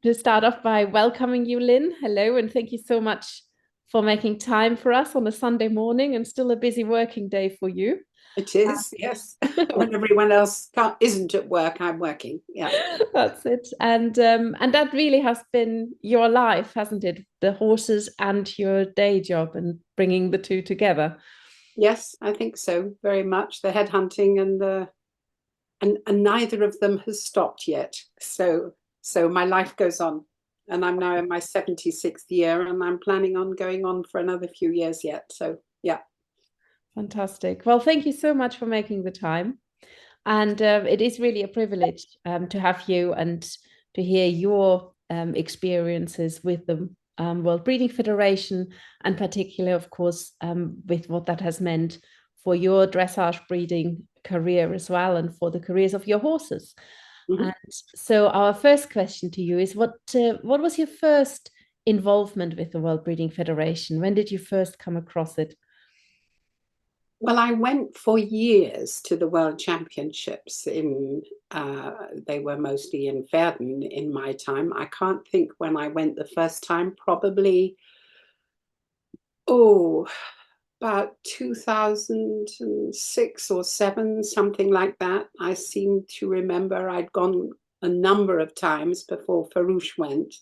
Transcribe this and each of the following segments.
to start off by welcoming you, Lynn. Hello, and thank you so much for making time for us on a Sunday morning and still a busy working day for you. It is, yes. When everyone else isn't at work, I'm working. Yeah. That's it. And that really has been your life, hasn't it? The horses and your day job and bringing the two together. Yes, I think so, very much. The headhunting and neither of them has stopped yet. So my life goes on. And I'm now in my 76th year and I'm planning on going on for another few years yet. So yeah. Fantastic. Well, thank you so much for making the time. And it is really a privilege to have you and to hear your experiences with the World Breeding Federation, and particularly, of course, with what that has meant for your dressage breeding career as well, and for the careers of your horses. Mhm. And so, our first question to you is, what was your first involvement with the World Breeding Federation? When did you first come across it? Well, I went for years to the World Championships they were mostly in Verden in my time. I can't think when I went the first time, probably, oh, about 2006 or 7, something like that. I seem to remember I'd gone a number of times before Farouche went.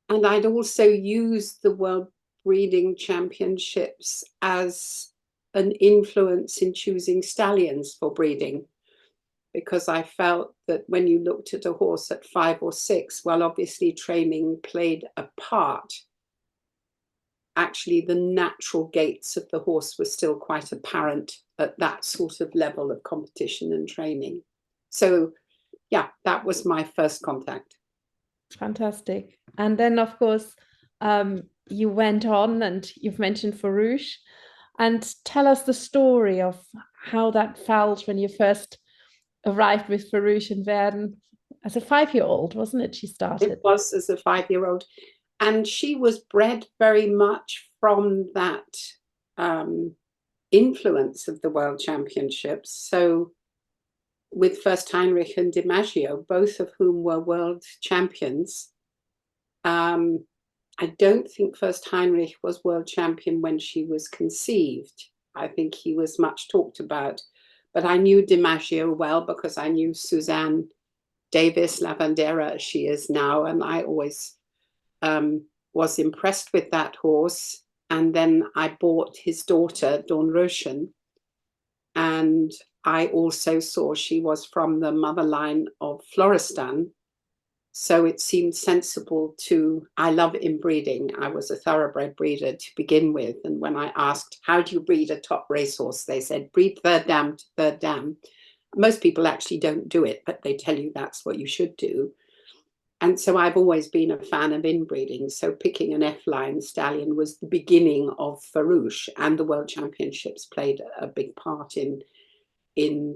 And I'd also used the World Breeding Championships as an influence in choosing stallions for breeding, because I felt that when you looked at a horse at 5 or 6, well, obviously training played a part. Actually, the natural gaits of the horse were still quite apparent at that sort of level of competition and training. So, yeah, that was my first contact. Fantastic. And then, of course, you went on and you've mentioned Farouche. And tell us the story of how that felt when you first arrived with Farouche in Verden as a 5-year-old, wasn't it? She It started. was as a 5-year-old. And she was bred very much from that influence of the World Championships. So with first Heinrich and DiMaggio, both of whom were world champions. I don't think first Heinrich was world champion when she was conceived. I think he was much talked about. But I knew DiMaggio well because I knew Suzanne Davis Lavandera as she is now, and I always was impressed with that horse. And then I bought his daughter, Dawn Roshan, and I also saw she was from the mother line of Floristan. So it seemed sensible to, I love inbreeding. I was a thoroughbred breeder to begin with. And when I asked, how do you breed a top racehorse? They said, breed third dam to third dam. Most people actually don't do it, but they tell you that's what you should do. And so I've always been a fan of inbreeding. So picking an F-line stallion was the beginning of Farouche, and the World Championships played a big part in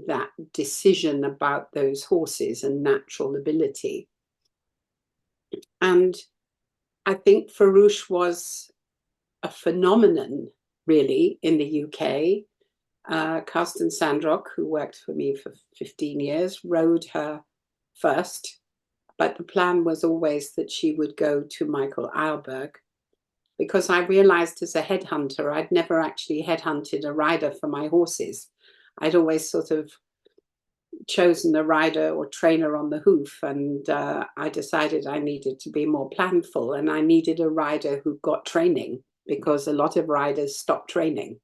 that decision about those horses and natural ability. And I think Farouche was a phenomenon, really, in the UK. Carsten Sandrock, who worked for me for 15 years, rode her first, but the plan was always that she would go to Michael Eilberg, because I realized as a headhunter, I'd never actually headhunted a rider for my horses. I'd always sort of chosen a rider or trainer on the hoof, and I decided I needed to be more planful, and I needed a rider who got training, because a lot of riders stop training,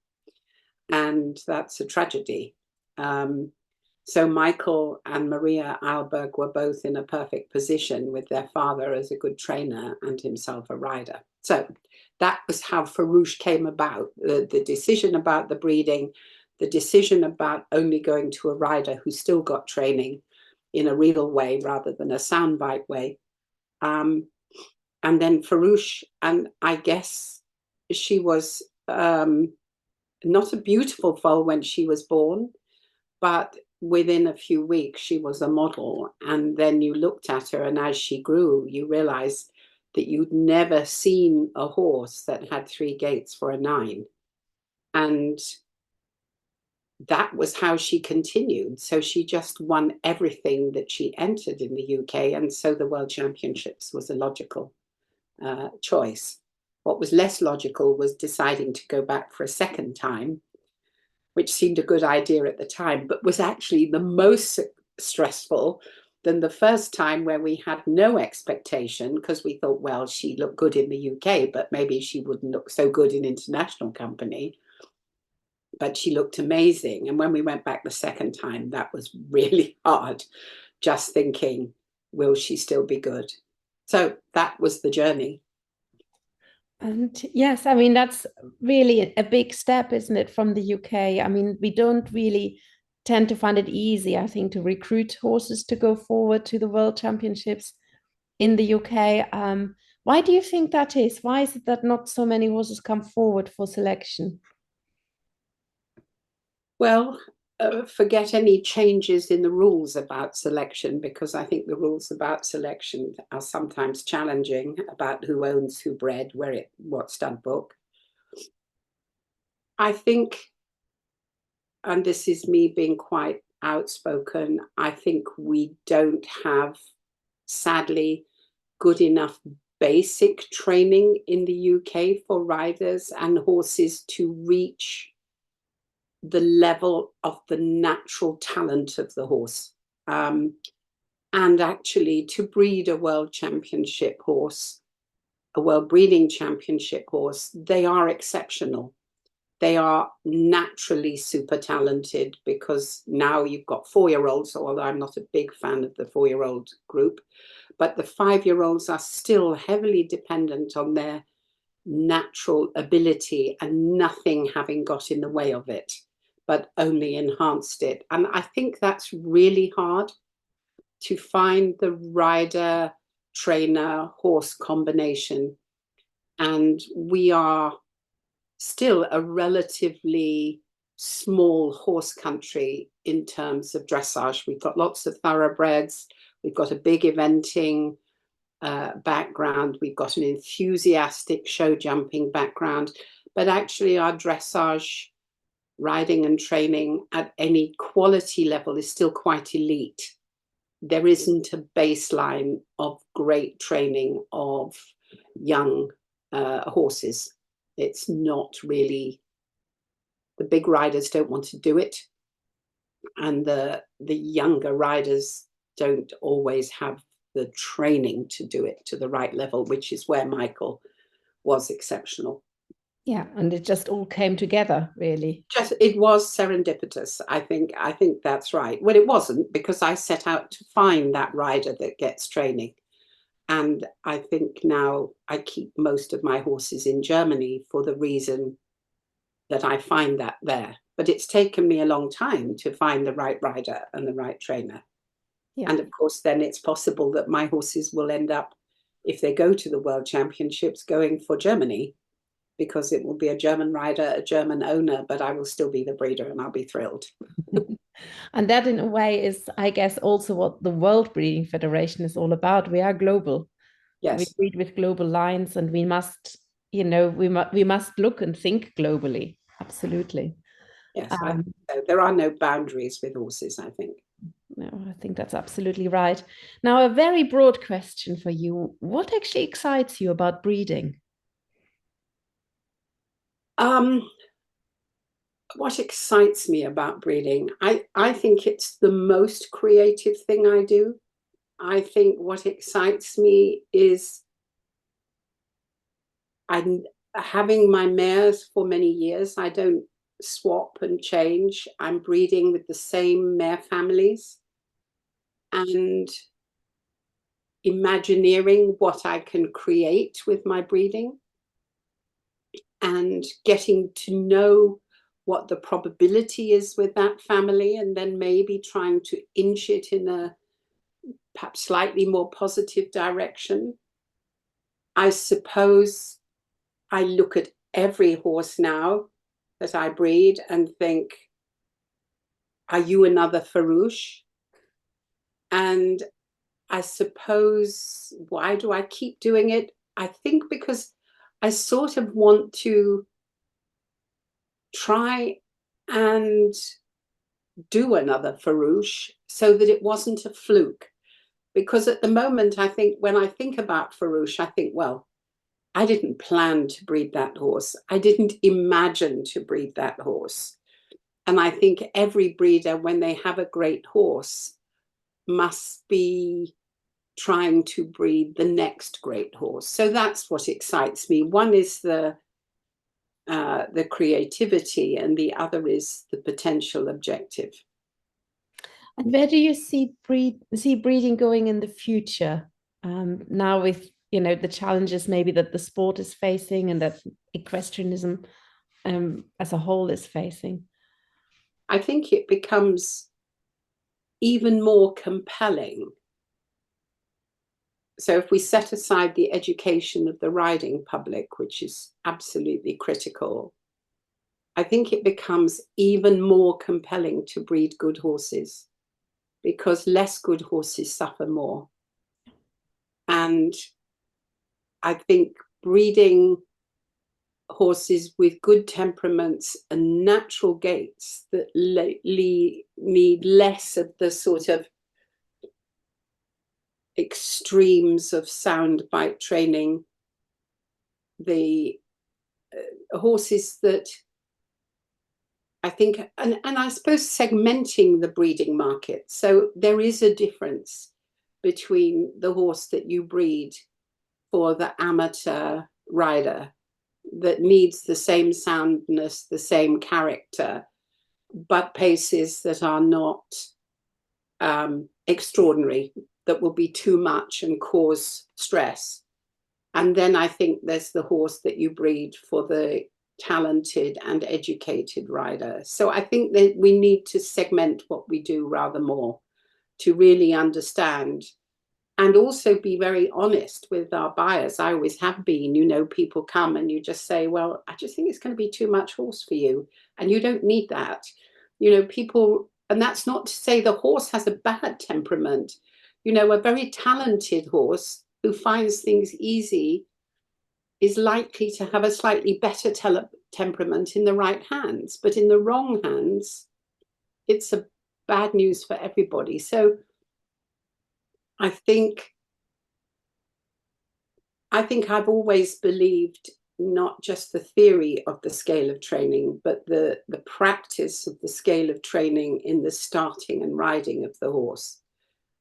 and that's a tragedy. So Michael and Maria Eilberg were both in a perfect position with their father as a good trainer and himself a rider. So that was how Farouche came about. The decision about the breeding, the decision about only going to a rider who still got training in a real way rather than a soundbite way. And then Farouche, and I guess she was not a beautiful foal when she was born, but within a few weeks she was a model. And then you looked at her, and as she grew, you realized that you'd never seen a horse that had 3 gaits for a 9. And that was how she continued. So she just won everything that she entered in the UK. And so the World Championships was a logical choice. What was less logical was deciding to go back for a second time, which seemed a good idea at the time, but was actually the most stressful than the first time, where we had no expectation, because we thought, well, she looked good in the UK, but maybe she wouldn't look so good in international company. But she looked amazing. And when we went back the second time, that was really hard, just thinking, will she still be good? So that was the journey. And yes, I mean, that's really a big step, isn't it, from the UK? I mean, we don't really tend to find it easy, I think, to recruit horses to go forward to the World Championships in the UK. Why do you think that is? Why is it that not so many horses come forward for selection? Well, forget any changes in the rules about selection, because I think the rules about selection are sometimes challenging, about who owns who bred, what stud book. I think, and this is me being quite outspoken, I think we don't have, sadly, good enough basic training in the UK for riders and horses to reach the level of the natural talent of the horse. And actually, to breed a world championship horse, a world breeding championship horse, they are exceptional. They are naturally super talented, because now you've got 4-year-olds, although I'm not a big fan of the 4-year-old group, but the 5-year-olds are still heavily dependent on their natural ability, and nothing having got in the way of it, but only enhanced it. And I think that's really hard, to find the rider, trainer, horse combination. And we are still a relatively small horse country in terms of dressage. We've got lots of thoroughbreds. We've got a big eventing background. We've got an enthusiastic show jumping background. But actually, our dressage, riding and training at any quality level is still quite elite. There isn't a baseline of great training of young horses. It's not really, the big riders don't want to do it, and the younger riders don't always have the training to do it to the right level, which is where Michael was exceptional. Yeah, and it just all came together, really. Just, it was serendipitous. I think that's right. Well, it wasn't, because I set out to find that rider that gets training. And I think now I keep most of my horses in Germany for the reason that I find that there. But it's taken me a long time to find the right rider and the right trainer. Yeah. And of course, then it's possible that my horses will end up, if they go to the World Championships, going for Germany, because it will be a German rider, a German owner, but I will still be the breeder, and I'll be thrilled. And that, in a way, is, I guess, also what the World Breeding Federation is all about. We are global. We Yes, breed with global lines, and we must, we must look and think globally. Absolutely. yes. Um, So there are no boundaries with horses, I think. no, I think that's absolutely right. Now, a very broad question for you. What actually excites you about breeding? Um, what excites me about breeding? I think it's the most creative thing I do. I think what excites me is, I'm having my mares for many years. I don't swap and change. I'm breeding with the same mare families, and imagineering what I can create with my breeding, and getting to know what the probability is with that family, and then maybe trying to inch it in a perhaps slightly more positive direction. I suppose I look at every horse now that I breed and think, are you another Farouche? And I suppose, why do I keep doing it? I think because I sort of want to try and do another Farouche so that it wasn't a fluke. Because at the moment, I think when I think about Farouche, I think, well, I didn't plan to breed that horse. I didn't imagine to breed that horse. And I think every breeder, when they have a great horse, must be trying to breed the next great horse. So that's what excites me. One is the creativity, and the other is the potential objective. And where do you see breeding going in the future? Now with the challenges maybe that the sport is facing and that equestrianism as a whole is facing. I think it becomes even more compelling. So if we set aside the education of the riding public, which is absolutely critical, I think it becomes even more compelling to breed good horses, because less good horses suffer more. And I think breeding horses with good temperaments and natural gaits that need less of the sort of extremes of sound bite training, the horses that I think, and I suppose segmenting the breeding market. So there is a difference between the horse that you breed for the amateur rider that needs the same soundness, the same character, but paces that are not extraordinary, that will be too much and cause stress. And then I think there's the horse that you breed for the talented and educated rider. So I think that we need to segment what we do rather more to really understand, and also be very honest with our buyers. I always have been. People come and you just say, well, I just think it's going to be too much horse for you, and you don't need that. People, and that's not to say the horse has a bad temperament. A very talented horse who finds things easy is likely to have a slightly better temperament in the right hands, but in the wrong hands, it's a bad news for everybody. So I think I've always believed not just the theory of the scale of training, but the practice of the scale of training in the starting and riding of the horse,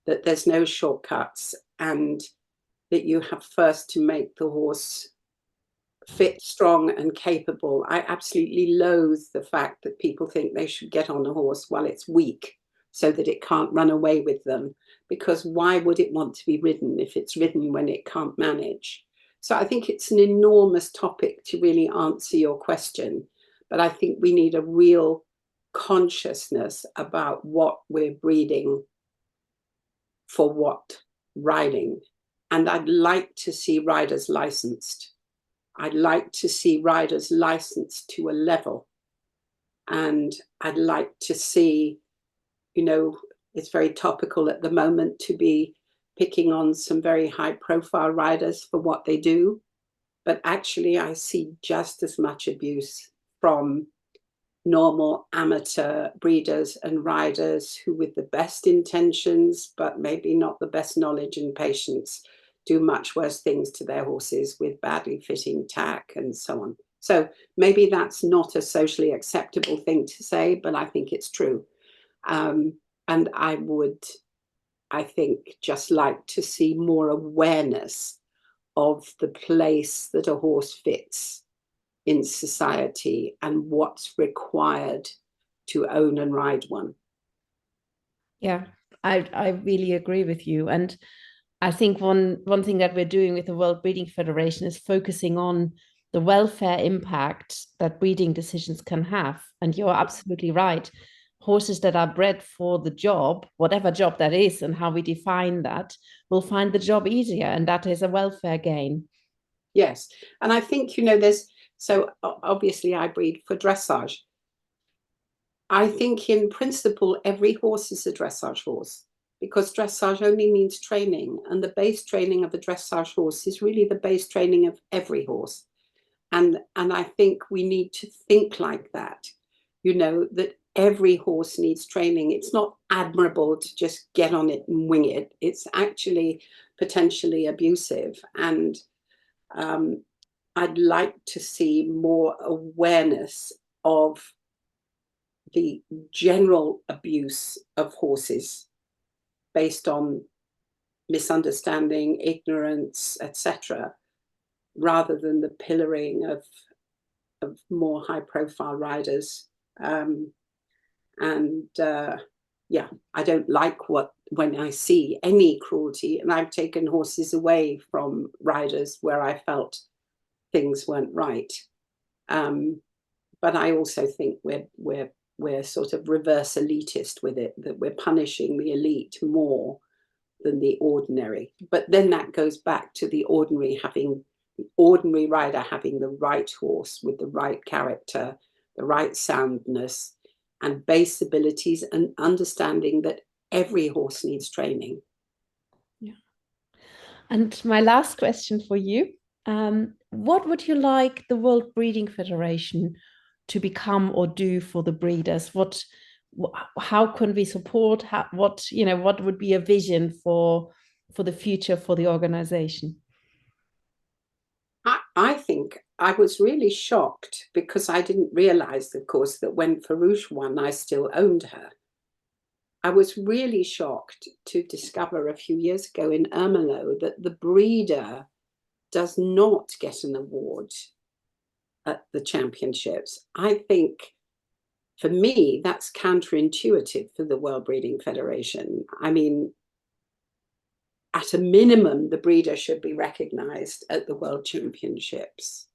that there's no shortcuts, and that you have first to make the horse fit, strong, and capable. I absolutely loathe the fact that people think they should get on a horse while it's weak so that it can't run away with them, because why would it want to be ridden if it's ridden when it can't manage? So I think it's an enormous topic to really answer your question, but I think we need a real consciousness about what we're breeding for what riding. And I'd like to see riders licensed. I'd like to see riders licensed to a level. And I'd like to see, it's very topical at the moment to be picking on some very high profile riders for what they do. But actually, I see just as much abuse from normal amateur breeders and riders who, with the best intentions, but maybe not the best knowledge and patience, do much worse things to their horses with badly fitting tack and so on. So maybe that's not a socially acceptable thing to say, but I think it's true. And I think, just like to see more awareness of the place that a horse fits in society and what's required to own and ride one. Yeah, I really agree with you. And I think one thing that we're doing with the World Breeding Federation is focusing on the welfare impact that breeding decisions can have. And you're absolutely right. Horses that are bred for the job, whatever job that is, and how we define that, will find the job easier. And that is a welfare gain. Yes. And I think, so obviously I breed for dressage. I think in principle, every horse is a dressage horse, because dressage only means training. And the base training of a dressage horse is really the base training of every horse. And I think we need to think like that, that every horse needs training. It's not admirable to just get on it and wing it. It's actually potentially abusive. And I'd like to see more awareness of the general abuse of horses based on misunderstanding, ignorance, etc., rather than the pillaring of more high-profile riders. Yeah, I don't like when I see any cruelty, and I've taken horses away from riders where I felt things weren't right. But I also think we're sort of reverse elitist with it, that we're punishing the elite more than the ordinary. But then that goes back to the ordinary rider having the right horse with the right character, the right soundness, and base abilities, and understanding that every horse needs training. Yeah. And my last question for you, what would you like the World Breeding Federation to become or do for the breeders? How can we support? What would be a vision for the future for the organization? I think I was really shocked because I didn't realize, of course, that when Farouche won, I still owned her. I was really shocked to discover a few years ago in Ermelo that the breeder does not get an award at the championships. I think, for me, that's counterintuitive for the World Breeding Federation. I mean, at a minimum, the breeder should be recognized at the World Championships,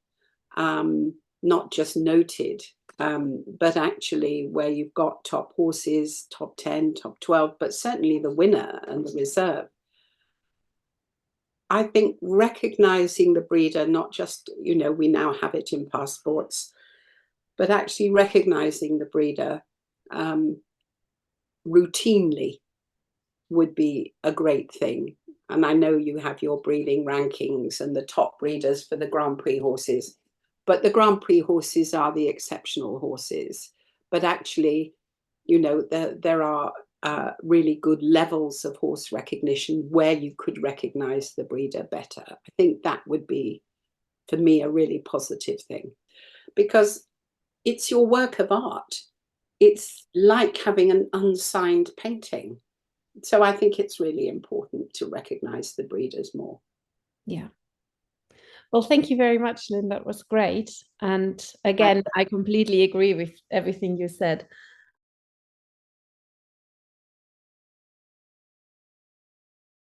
not just noted, but actually where you've got top horses, top 10, top 12, but certainly the winner and the reserve. I think recognizing the breeder, not just, we now have it in passports, but actually recognizing the breeder routinely would be a great thing. And I know you have your breeding rankings and the top breeders for the Grand Prix horses, but the Grand Prix horses are the exceptional horses. But actually, there are really good levels of horse recognition where you could recognize the breeder better. I think that would be, for me, a really positive thing, because it's your work of art. It's like having an unsigned painting. So I think it's really important to recognize the breeders more. Yeah. Well, thank you very much, Lynn. That was great. And again, I completely agree with everything you said.